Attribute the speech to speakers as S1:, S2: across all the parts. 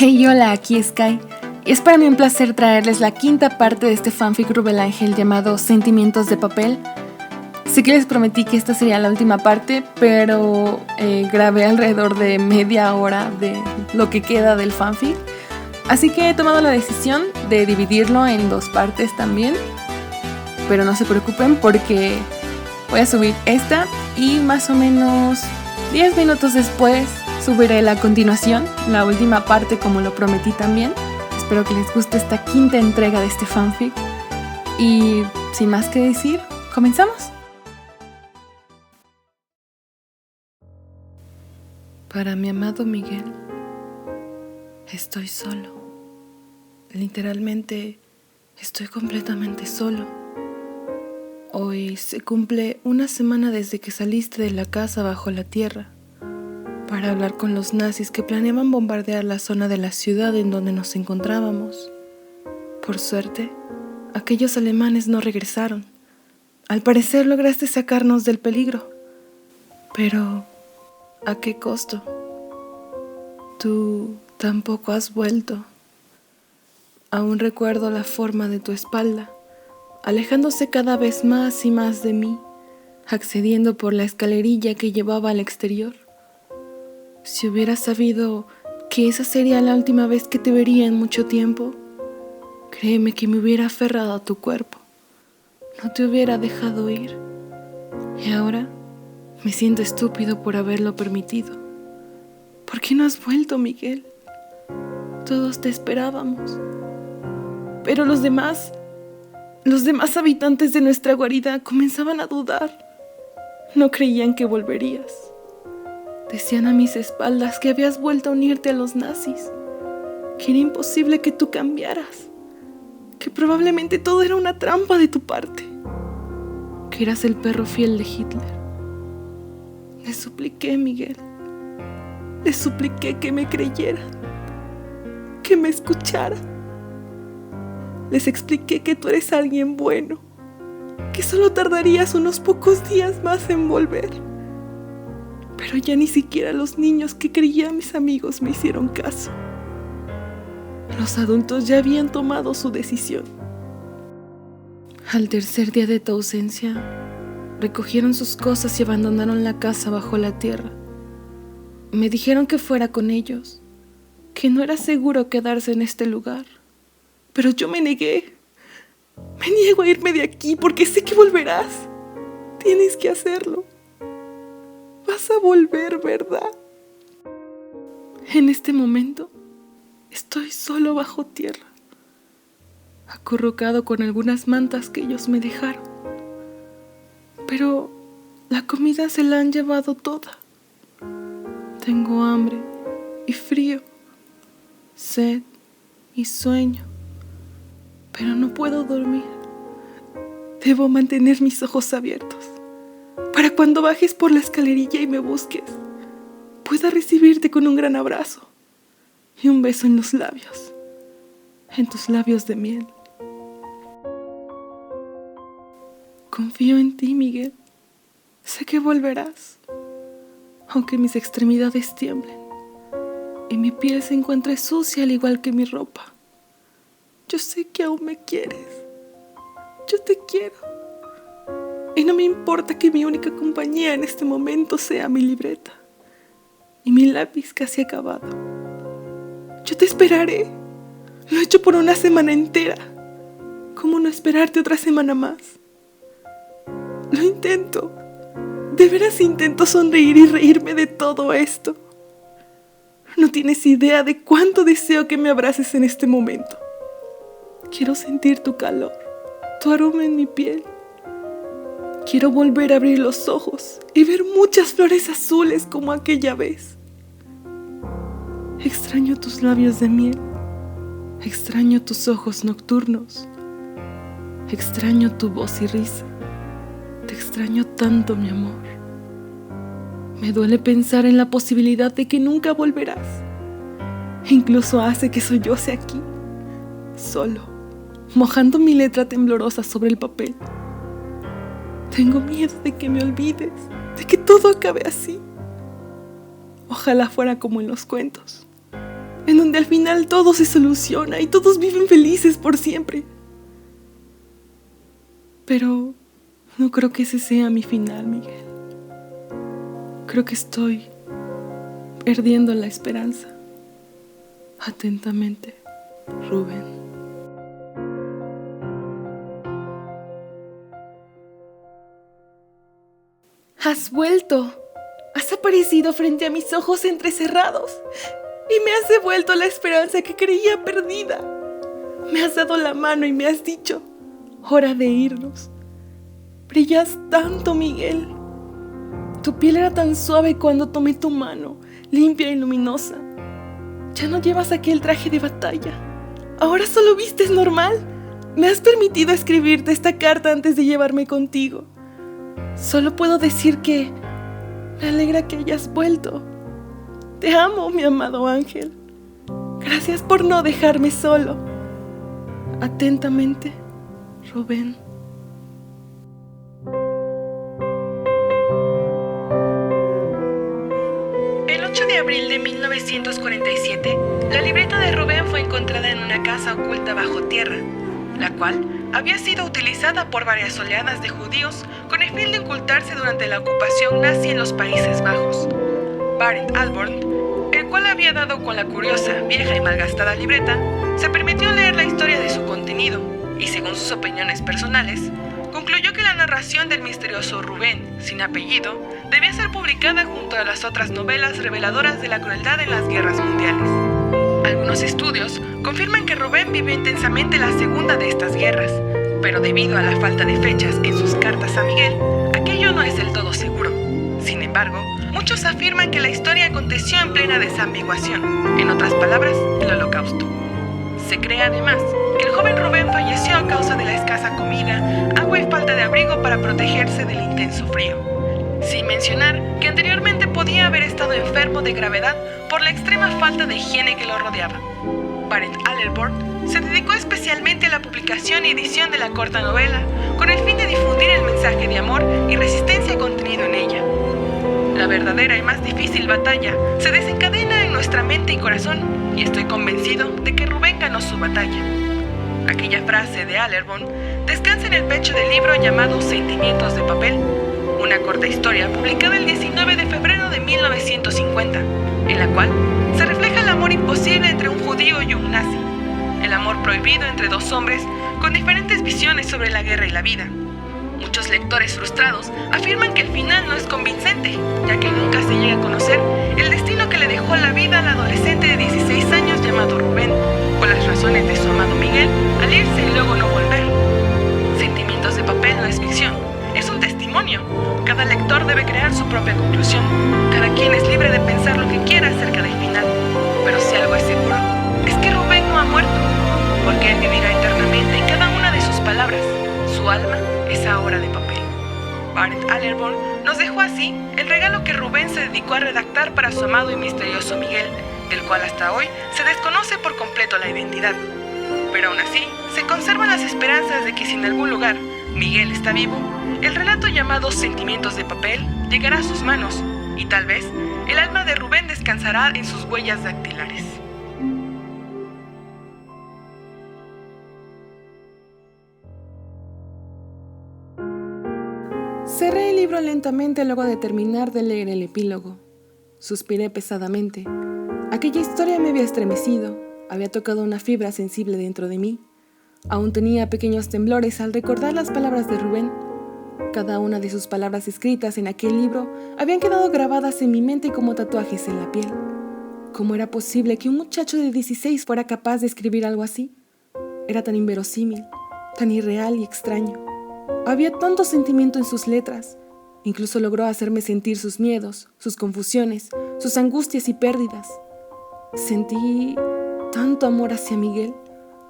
S1: Hey, hola, aquí es Sky. Y es para mí un placer traerles la quinta parte de este fanfic Rubel Ángel llamado Sentimientos de Papel. Sí que les prometí que esta sería la última parte, pero grabé alrededor de media hora de lo que queda del fanfic. Así que he tomado la decisión de dividirlo en dos partes también. Pero no se preocupen porque voy a subir esta y más o menos 10 minutos después subiré la continuación, la última parte como lo prometí también. Espero que les guste esta quinta entrega de este fanfic. Y sin más que decir, comenzamos. Para mi amado Miguel, estoy solo. Literalmente, estoy completamente solo. Hoy se cumple una semana desde que saliste de la casa bajo la tierra para hablar con los nazis que planeaban bombardear la zona de la ciudad en donde nos encontrábamos. Por suerte, aquellos alemanes no regresaron. Al parecer lograste sacarnos del peligro. Pero, ¿a qué costo? Tú tampoco has vuelto. Aún recuerdo la forma de tu espalda, alejándose cada vez más y más de mí, accediendo por la escalerilla que llevaba al exterior. Si hubiera sabido que esa sería la última vez que te vería en mucho tiempo, créeme que me hubiera aferrado a tu cuerpo, no te hubiera dejado ir. Y ahora me siento estúpido por haberlo permitido. ¿Por qué no has vuelto, Miguel? Todos te esperábamos. Pero los demás habitantes de nuestra guarida comenzaban a dudar. No creían que volverías. Decían a mis espaldas que habías vuelto a unirte a los nazis, que era imposible que tú cambiaras, que probablemente todo era una trampa de tu parte, que eras el perro fiel de Hitler. Les supliqué, Miguel, les supliqué que me creyeran, que me escucharan. Les expliqué que tú eres alguien bueno, que solo tardarías unos pocos días más en volver. Pero ya ni siquiera los niños que creían mis amigos me hicieron caso. Los adultos ya habían tomado su decisión. Al tercer día de tu ausencia, recogieron sus cosas y abandonaron la casa bajo la tierra. Me dijeron que fuera con ellos, que no era seguro quedarse en este lugar. Pero yo me negué. Me niego a irme de aquí porque sé que volverás. Tienes que hacerlo. Vas a volver, ¿verdad? En este momento, estoy solo bajo tierra, acurrucado con algunas mantas que ellos me dejaron. Pero la comida se la han llevado toda. Tengo hambre y frío, sed y sueño, pero no puedo dormir. Debo mantener mis ojos abiertos para cuando bajes por la escalerilla y me busques, pueda recibirte con un gran abrazo y un beso en los labios, en tus labios de miel. Confío en ti, Miguel. Sé que volverás, aunque mis extremidades tiemblen y mi piel se encuentre sucia al igual que mi ropa. Yo sé que aún me quieres. Yo te quiero. Y no me importa que mi única compañía en este momento sea mi libreta y mi lápiz casi acabado. Yo te esperaré. Lo he hecho por una semana entera. ¿Cómo no esperarte otra semana más? Lo intento. De veras intento sonreír y reírme de todo esto. No tienes idea de cuánto deseo que me abraces en este momento. Quiero sentir tu calor, tu aroma en mi piel. Quiero volver a abrir los ojos y ver muchas flores azules como aquella vez. Extraño tus labios de miel. Extraño tus ojos nocturnos. Extraño tu voz y risa. Te extraño tanto, mi amor. Me duele pensar en la posibilidad de que nunca volverás. Incluso hace que solloce aquí, solo, mojando mi letra temblorosa sobre el papel. Tengo miedo de que me olvides, de que todo acabe así. Ojalá fuera como en los cuentos, en donde al final todo se soluciona y todos viven felices por siempre. Pero no creo que ese sea mi final, Miguel. Creo que estoy perdiendo la esperanza. Atentamente, Rubén. Has vuelto. Has aparecido frente a mis ojos entrecerrados y me has devuelto la esperanza que creía perdida. Me has dado la mano y me has dicho: hora de irnos. Brillas tanto, Miguel. Tu piel era tan suave cuando tomé tu mano, limpia y luminosa. Ya no llevas aquel traje de batalla. Ahora solo vistes normal. Me has permitido escribirte esta carta antes de llevarme contigo. Solo puedo decir que me alegra que hayas vuelto. Te amo, mi amado ángel. Gracias por no dejarme solo. Atentamente, Rubén. El 8 de abril de 1947, la libreta de Rubén fue encontrada en una casa oculta bajo tierra, la cual había sido utilizada por varias oleadas de judíos con el fin de ocultarse durante la ocupación nazi en los Países Bajos. Barend Alborn, el cual había dado con la curiosa, vieja y malgastada libreta, se permitió leer la historia de su contenido y, según sus opiniones personales, concluyó que la narración del misterioso Rubén, sin apellido, debía ser publicada junto a las otras novelas reveladoras de la crueldad en las guerras mundiales. Algunos estudios confirman que Rubén vivió intensamente la segunda de estas guerras, pero debido a la falta de fechas en sus cartas a Miguel, aquello no es del todo seguro. Sin embargo, muchos afirman que la historia aconteció en plena desambiguación, en otras palabras, el Holocausto. Se cree además que el joven Rubén falleció a causa de la escasa comida, agua y falta de abrigo para protegerse del intenso frío, sin mencionar que anteriormente podía haber estado enfermo de gravedad por la extrema falta de higiene que lo rodeaba. Barend Alborn se dedicó especialmente a la publicación y edición de la corta novela con el fin de difundir el mensaje de amor y resistencia contenido en ella. La verdadera y más difícil batalla se desencadena en nuestra mente y corazón, y estoy convencido de que Rubén ganó su batalla. Aquella frase de Alborn descansa en el pecho del libro llamado Sentimientos de papel, una corta historia publicada el 19 de febrero de 1950, en la cual se refleja el amor imposible entre un judío y un nazi, el amor prohibido entre dos hombres con diferentes visiones sobre la guerra y la vida. Muchos lectores frustrados afirman que el final no es convincente, ya que nunca se llega a conocer el destino que le dejó la vida al adolescente de 16 años llamado Rubén, o las razones de su amado Miguel al irse y luego no volver. Sentimientos de papel no es ficción, es un testimonio. Cada lector debe crear su propia conclusión. Cada quien es libre de pensar lo que quiera acerca del final. Pero si algo es seguro, es que Rubén no ha muerto, porque él vivirá eternamente en cada una de sus palabras. Su alma es ahora de papel. Barend Alborn nos dejó así el regalo que Rubén se dedicó a redactar para su amado y misterioso Miguel, del cual hasta hoy se desconoce por completo la identidad. Pero aún así, se conservan las esperanzas de que si en algún lugar Miguel está vivo, el relato llamado Sentimientos de papel llegará a sus manos y tal vez el alma de Rubén descansará en sus huellas dactilares. Cerré el libro lentamente luego de terminar de leer el epílogo. Suspiré pesadamente. Aquella historia me había estremecido, había tocado una fibra sensible dentro de mí. Aún tenía pequeños temblores al recordar las palabras de Rubén. Cada una de sus palabras escritas en aquel libro habían quedado grabadas en mi mente como tatuajes en la piel. ¿Cómo era posible que un muchacho de 16 fuera capaz de escribir algo así? Era tan inverosímil, tan irreal y extraño. Había tanto sentimiento en sus letras. Incluso logró hacerme sentir sus miedos, sus confusiones, sus angustias y pérdidas. Sentí tanto amor hacia Miguel,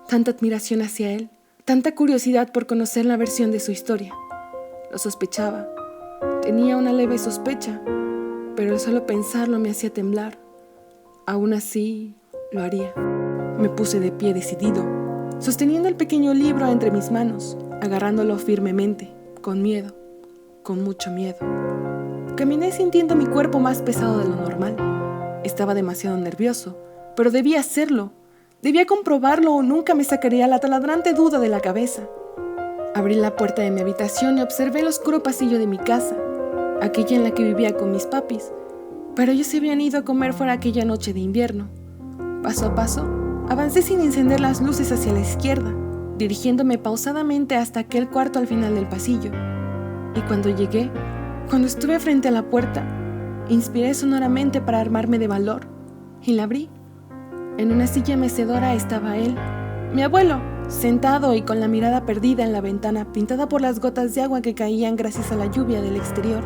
S1: tanta admiración hacia él, tanta curiosidad por conocer la versión de su historia. Lo sospechaba. Tenía una leve sospecha, pero el solo pensarlo me hacía temblar. Aún así, lo haría. Me puse de pie decidido, sosteniendo el pequeño libro entre mis manos, agarrándolo firmemente, con miedo, con mucho miedo. Caminé sintiendo mi cuerpo más pesado de lo normal. Estaba demasiado nervioso, pero debía hacerlo. Debía comprobarlo o nunca me sacaría la taladrante duda de la cabeza. Abrí la puerta de mi habitación y observé el oscuro pasillo de mi casa, aquella en la que vivía con mis papis, pero ellos se habían ido a comer fuera aquella noche de invierno. Paso a paso, avancé sin encender las luces hacia la izquierda, dirigiéndome pausadamente hasta aquel cuarto al final del pasillo. Y cuando estuve frente a la puerta, inspiré sonoramente para armarme de valor, y la abrí. En una silla mecedora estaba él, mi abuelo, sentado y con la mirada perdida en la ventana, pintada por las gotas de agua que caían gracias a la lluvia del exterior.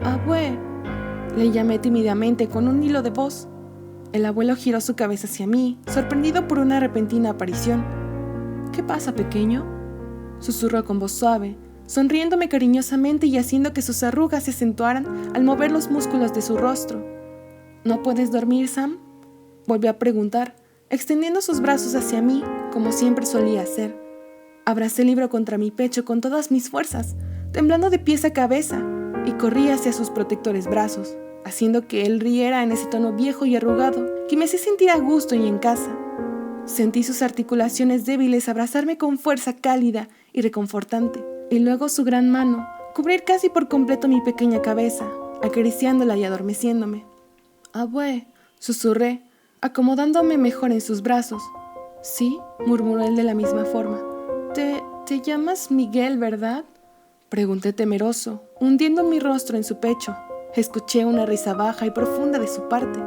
S1: «Abue», le llamé tímidamente con un hilo de voz. El abuelo giró su cabeza hacia mí, sorprendido por una repentina aparición. «¿Qué pasa, pequeño?», susurró con voz suave, sonriéndome cariñosamente y haciendo que sus arrugas se acentuaran al mover los músculos de su rostro. «¿No puedes dormir, Sam?», volvió a preguntar, extendiendo sus brazos hacia mí, como siempre solía hacer. Abracé el libro contra mi pecho con todas mis fuerzas, temblando de pies a cabeza, y corrí hacia sus protectores brazos, haciendo que él riera en ese tono viejo y arrugado que me hacía sentir a gusto y en casa. Sentí sus articulaciones débiles abrazarme con fuerza cálida y reconfortante, y luego su gran mano cubrir casi por completo mi pequeña cabeza, acariciándola y adormeciéndome. «Abue», susurré, acomodándome mejor en sus brazos. «Sí», murmuró él de la misma forma. ¿Te llamas Miguel, verdad?», pregunté temeroso, hundiendo mi rostro en su pecho. Escuché una risa baja y profunda de su parte.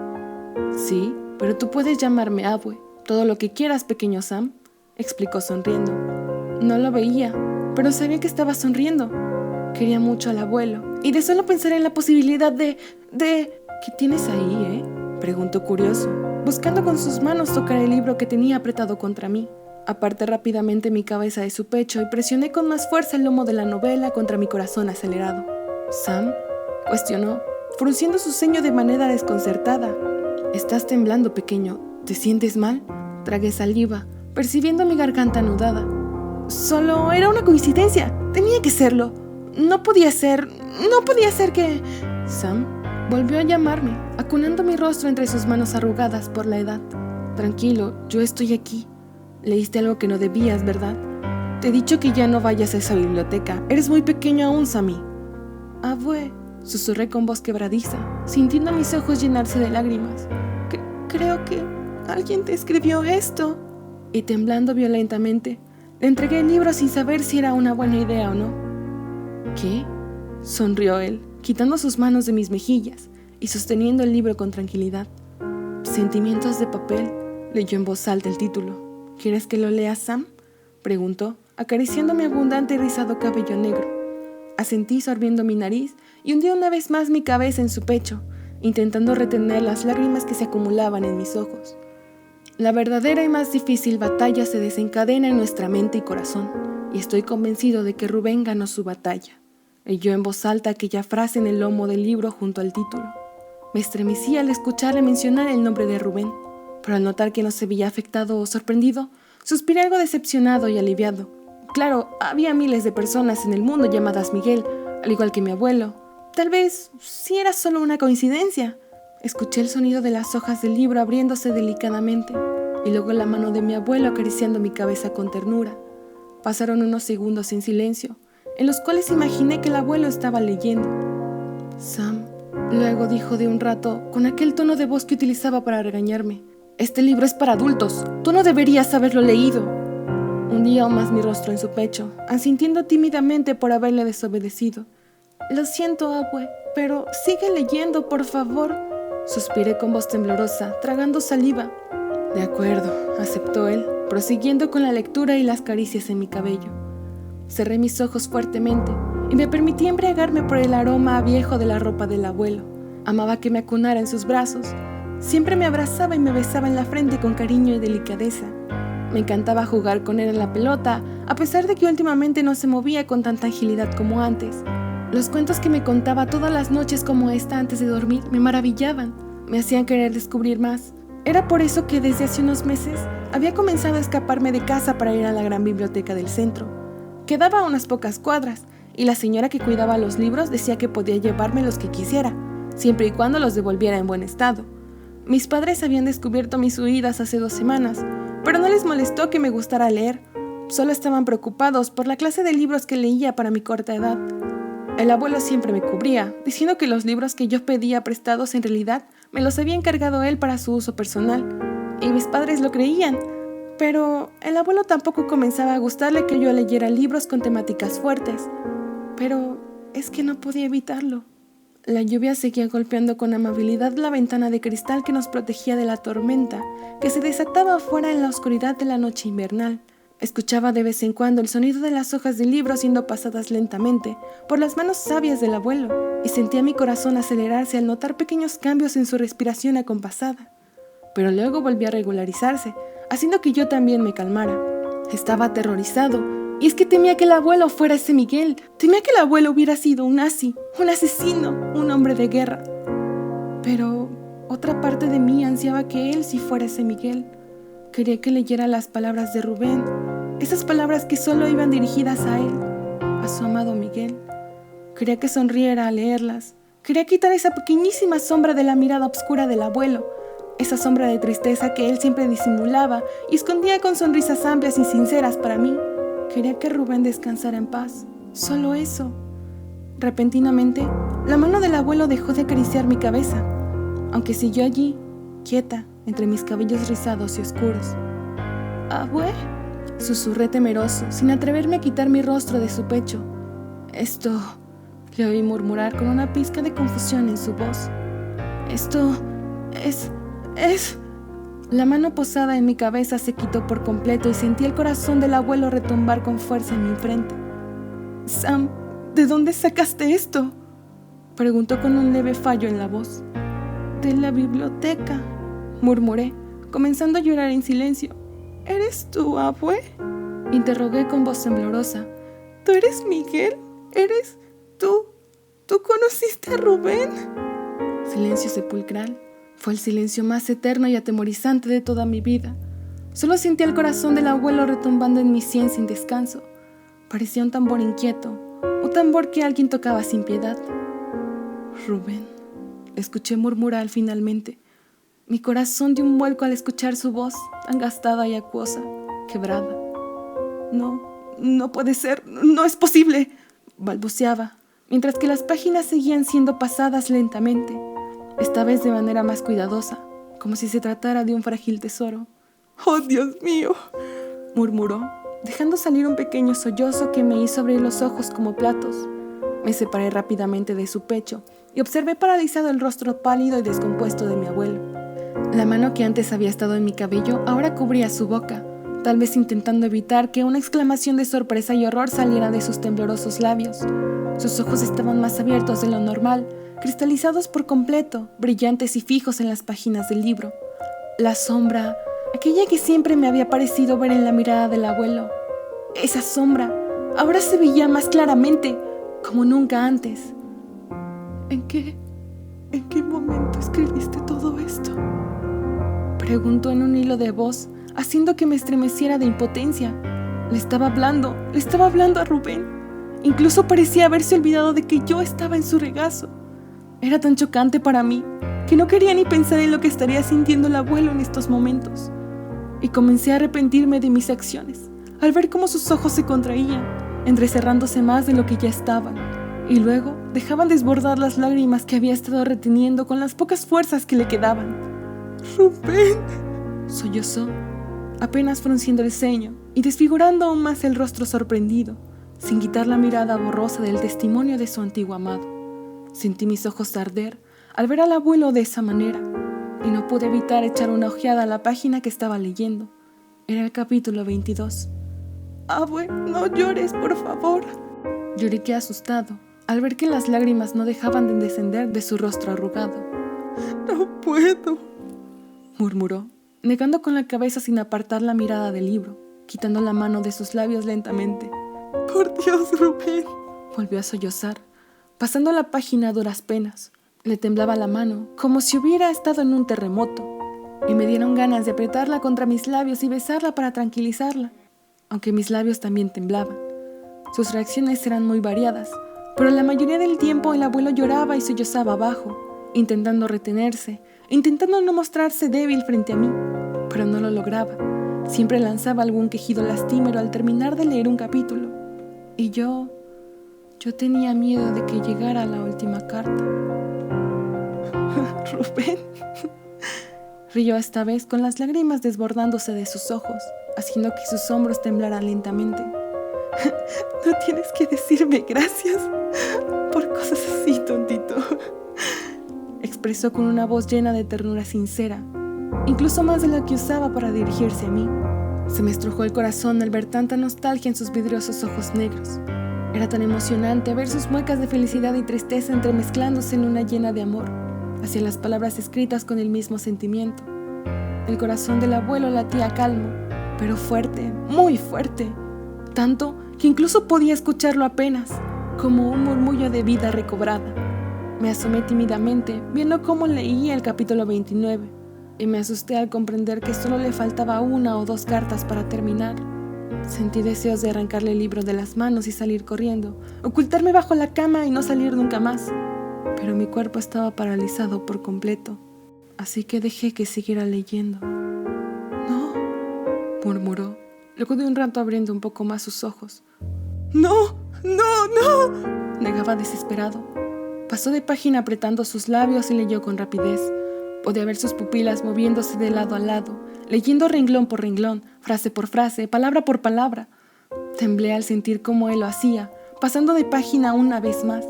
S1: «Sí, pero tú puedes llamarme Abue, todo lo que quieras, pequeño Sam», explicó sonriendo. No lo veía, pero sabía que estaba sonriendo. Quería mucho al abuelo, y de solo pensar en la posibilidad de... «¿Qué tienes ahí, preguntó curioso, buscando con sus manos tocar el libro que tenía apretado contra mí. Aparté rápidamente mi cabeza de su pecho y presioné con más fuerza el lomo de la novela contra mi corazón acelerado. «¿Sam?», cuestionó, frunciendo su ceño de manera desconcertada. «Estás temblando, pequeño. ¿Te sientes mal?», tragué saliva, percibiendo mi garganta anudada. «Solo era una coincidencia. Tenía que serlo. No podía ser que...» «Sam», volvió a llamarme, acunando mi rostro entre sus manos arrugadas por la edad. «Tranquilo, yo estoy aquí. Leíste algo que no debías, ¿verdad? Te he dicho que ya no vayas a esa biblioteca. Eres muy pequeño aún, Sammy». «Abue», susurré con voz quebradiza, sintiendo mis ojos llenarse de lágrimas. «Creo que alguien te escribió esto». Y temblando violentamente, le entregué el libro sin saber si era una buena idea o no. «¿Qué?», sonrió él, quitando sus manos de mis mejillas y sosteniendo el libro con tranquilidad. «Sentimientos de papel», leyó en voz alta el título. «¿Quieres que lo lea, Sam?», preguntó, acariciando mi abundante y rizado cabello negro. Asentí sorbiendo mi nariz y hundí una vez más mi cabeza en su pecho, intentando retener las lágrimas que se acumulaban en mis ojos. La verdadera y más difícil batalla se desencadena en nuestra mente y corazón, y estoy convencido de que Rubén ganó su batalla. Leyó en voz alta aquella frase en el lomo del libro junto al título. Me estremecí al escucharle mencionar el nombre de Rubén, pero al notar que no se veía afectado o sorprendido, suspiré algo decepcionado y aliviado. Claro, había miles de personas en el mundo llamadas Miguel, al igual que mi abuelo. Tal vez sí era solo una coincidencia. Escuché el sonido de las hojas del libro abriéndose delicadamente, y luego la mano de mi abuelo acariciando mi cabeza con ternura. Pasaron unos segundos en silencio, en los cuales imaginé que el abuelo estaba leyendo. «Sam», luego dijo de un rato, con aquel tono de voz que utilizaba para regañarme. «Este libro es para adultos. Tú no deberías haberlo leído». Hundí aún más mi rostro en su pecho, asintiendo tímidamente por haberle desobedecido. «Lo siento, abue, pero sigue leyendo, por favor», suspiré con voz temblorosa, tragando saliva. «De acuerdo», aceptó él, prosiguiendo con la lectura y las caricias en mi cabello. Cerré mis ojos fuertemente y me permití embriagarme por el aroma a viejo de la ropa del abuelo. Amaba que me acunara en sus brazos. Siempre me abrazaba y me besaba en la frente con cariño y delicadeza. Me encantaba jugar con él en la pelota, a pesar de que últimamente no se movía con tanta agilidad como antes. Los cuentos que me contaba todas las noches como esta antes de dormir me maravillaban, me hacían querer descubrir más. Era por eso que desde hace unos meses había comenzado a escaparme de casa para ir a la gran biblioteca del centro. Quedaba a unas pocas cuadras, y la señora que cuidaba los libros decía que podía llevarme los que quisiera, siempre y cuando los devolviera en buen estado. Mis padres habían descubierto mis huidas hace 2 semanas, pero no les molestó que me gustara leer. Solo estaban preocupados por la clase de libros que leía para mi corta edad. El abuelo siempre me cubría, diciendo que los libros que yo pedía prestados en realidad me los había encargado él para su uso personal, y mis padres lo creían. Pero el abuelo tampoco comenzaba a gustarle que yo leyera libros con temáticas fuertes. Pero es que no podía evitarlo. La lluvia seguía golpeando con amabilidad la ventana de cristal que nos protegía de la tormenta, que se desataba afuera en la oscuridad de la noche invernal. Escuchaba de vez en cuando el sonido de las hojas del libro siendo pasadas lentamente por las manos sabias del abuelo, y sentía mi corazón acelerarse al notar pequeños cambios en su respiración acompasada. Pero luego volvía a regularizarse, haciendo que yo también me calmara. Estaba aterrorizado, y es que temía que el abuelo fuera ese Miguel. Temía que el abuelo hubiera sido un nazi, un asesino, un hombre de guerra. Pero otra parte de mí ansiaba que él sí fuera ese Miguel. Quería que leyera las palabras de Rubén, esas palabras que solo iban dirigidas a él, a su amado Miguel. Quería que sonriera al leerlas. Quería quitar esa pequeñísima sombra de la mirada oscura del abuelo, esa sombra de tristeza que él siempre disimulaba y escondía con sonrisas amplias y sinceras para mí. Quería que Rubén descansara en paz. Solo eso. Repentinamente, la mano del abuelo dejó de acariciar mi cabeza, aunque siguió allí, quieta, entre mis cabellos rizados y oscuros. «¿Abue?», susurré temeroso, sin atreverme a quitar mi rostro de su pecho. «Esto», le oí murmurar con una pizca de confusión en su voz. «Esto es... La mano posada en mi cabeza se quitó por completo y sentí el corazón del abuelo retumbar con fuerza en mi frente. «Sam, ¿de dónde sacaste esto?», preguntó con un leve fallo en la voz. «De la biblioteca», murmuré, comenzando a llorar en silencio. «¿Eres tú, abue?», interrogué con voz temblorosa. «¿Tú eres Miguel? ¿Eres tú? ¿Tú conociste a Rubén?». Silencio sepulcral. Fue el silencio más eterno y atemorizante de toda mi vida. Solo sentí el corazón del abuelo retumbando en mi sien sin descanso. Parecía un tambor inquieto, un tambor que alguien tocaba sin piedad. «Rubén», escuché murmurar finalmente. Mi corazón dio un vuelco al escuchar su voz, tan gastada y acuosa, quebrada. No puede ser, no es posible», balbuceaba, mientras que las páginas seguían siendo pasadas lentamente, esta vez de manera más cuidadosa, como si se tratara de un frágil tesoro. «¡Oh, Dios mío!», murmuró, dejando salir un pequeño sollozo que me hizo abrir los ojos como platos. Me separé rápidamente de su pecho y observé paralizado el rostro pálido y descompuesto de mi abuelo. La mano que antes había estado en mi cabello ahora cubría su boca, tal vez intentando evitar que una exclamación de sorpresa y horror saliera de sus temblorosos labios. Sus ojos estaban más abiertos de lo normal, cristalizados por completo, brillantes y fijos en las páginas del libro. La sombra, aquella que siempre me había parecido ver en la mirada del abuelo, esa sombra, ahora se veía más claramente, como nunca antes. ¿En qué momento escribiste todo esto?», preguntó en un hilo de voz, haciendo que me estremeciera de impotencia. Le estaba hablando a Rubén. Incluso parecía haberse olvidado de que yo estaba en su regazo. Era tan chocante para mí que no quería ni pensar en lo que estaría sintiendo el abuelo en estos momentos. Y comencé a arrepentirme de mis acciones, al ver cómo sus ojos se contraían, entrecerrándose más de lo que ya estaban, y luego dejaban desbordar las lágrimas que había estado reteniendo con las pocas fuerzas que le quedaban. «Rubén», sollozó, apenas frunciendo el ceño y desfigurando aún más el rostro sorprendido, sin quitar la mirada borrosa del testimonio de su antiguo amado. Sentí mis ojos arder al ver al abuelo de esa manera, y no pude evitar echar una ojeada a la página que estaba leyendo. Era el capítulo 22. «Abue, no llores, por favor», lloriqué asustado, al ver que las lágrimas no dejaban de descender de su rostro arrugado. «No puedo», murmuró, negando con la cabeza sin apartar la mirada del libro, quitando la mano de sus labios lentamente. «Por Dios, Rubén», volvió a sollozar, pasando la página a duras penas. Le temblaba la mano, como si hubiera estado en un terremoto, y me dieron ganas de apretarla contra mis labios y besarla para tranquilizarla, aunque mis labios también temblaban. Sus reacciones eran muy variadas, pero la mayoría del tiempo el abuelo lloraba y sollozaba abajo, intentando retenerse, intentando no mostrarse débil frente a mí, pero no lo lograba. Siempre lanzaba algún quejido lastimero al terminar de leer un capítulo. Y yo tenía miedo de que llegara la última carta. Rubén, rió esta vez con las lágrimas desbordándose de sus ojos, haciendo que sus hombros temblaran lentamente. No tienes que decirme gracias por cosas así, tontito, expresó con una voz llena de ternura sincera, incluso más de la que usaba para dirigirse a mí. Se me estrujó el corazón al ver tanta nostalgia en sus vidriosos ojos negros. Era tan emocionante ver sus muecas de felicidad y tristeza entremezclándose en una llena de amor, hacia las palabras escritas con el mismo sentimiento. El corazón del abuelo latía calmo, pero fuerte, muy fuerte, tanto que incluso podía escucharlo apenas, como un murmullo de vida recobrada. Me asomé tímidamente, viendo cómo leía el capítulo 29, y me asusté al comprender que solo le faltaba 1 o 2 cartas para terminar. Sentí deseos de arrancarle el libro de las manos y salir corriendo, ocultarme bajo la cama y no salir nunca más. Pero mi cuerpo estaba paralizado por completo, así que dejé que siguiera leyendo. «No», murmuró, luego de un rato abriendo un poco más sus ojos. «No, no, no», negaba desesperado. Pasó de página apretando sus labios y leyó con rapidez. Podía ver sus pupilas moviéndose de lado a lado, leyendo renglón por renglón, frase por frase, palabra por palabra. Temblé al sentir cómo él lo hacía, pasando de página una vez más.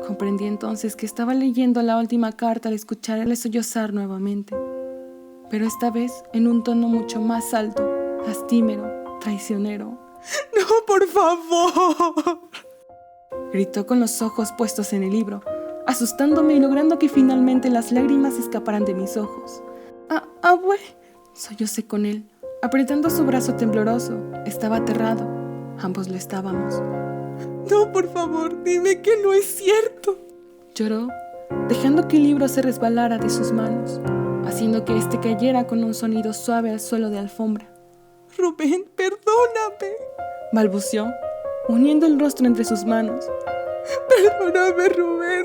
S1: Comprendí entonces que estaba leyendo la última carta al escucharle sollozar nuevamente, pero esta vez en un tono mucho más alto, lastimero, traicionero. «¡No, por favor!», gritó con los ojos puestos en el libro, asustándome y logrando que finalmente las lágrimas escaparan de mis ojos. «Abue», sollocé con él, apretando su brazo tembloroso. Estaba aterrado. Ambos lo estábamos. «No, por favor, dime que no es cierto», lloró, dejando que el libro se resbalara de sus manos, haciendo que éste cayera con un sonido suave al suelo de alfombra. «Rubén, perdóname», balbuceó, uniendo el rostro entre sus manos. «Perdóname, Rubén,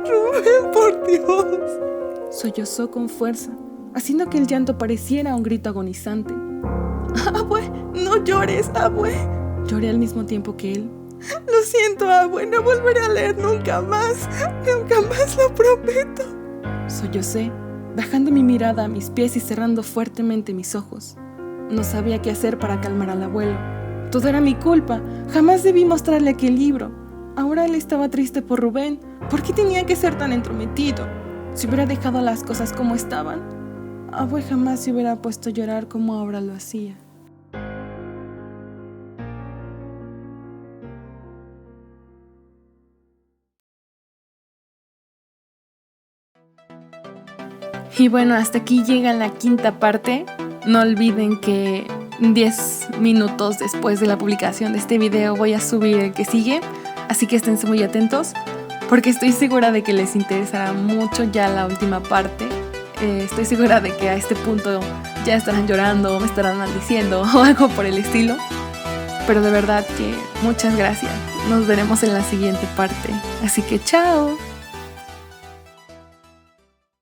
S1: Rubén, por Dios», sollozó con fuerza, haciendo que el llanto pareciera un grito agonizante. «Abue, no llores, abue», lloré al mismo tiempo que él. «Lo siento, abue, no volveré a leer nunca más, lo prometo», sollocé, bajando mi mirada a mis pies y cerrando fuertemente mis ojos. No sabía qué hacer para calmar al abuelo. Todo era mi culpa, jamás debí mostrarle aquel libro. Ahora él estaba triste por Rubén. ¿Por qué tenía que ser tan entrometido? Si hubiera dejado las cosas como estaban, abue jamás se hubiera puesto a llorar como ahora lo hacía. Y bueno, hasta aquí llega la 5ª parte. No olviden que 10 minutos después de la publicación de este video voy a subir el que sigue, así que esténse muy atentos porque estoy segura de que les interesará mucho ya la última parte. Estoy segura de que a este punto ya estarán llorando o me estarán maldiciendo o algo por el estilo, pero de verdad que muchas gracias. Nos veremos en la siguiente parte, así que chao.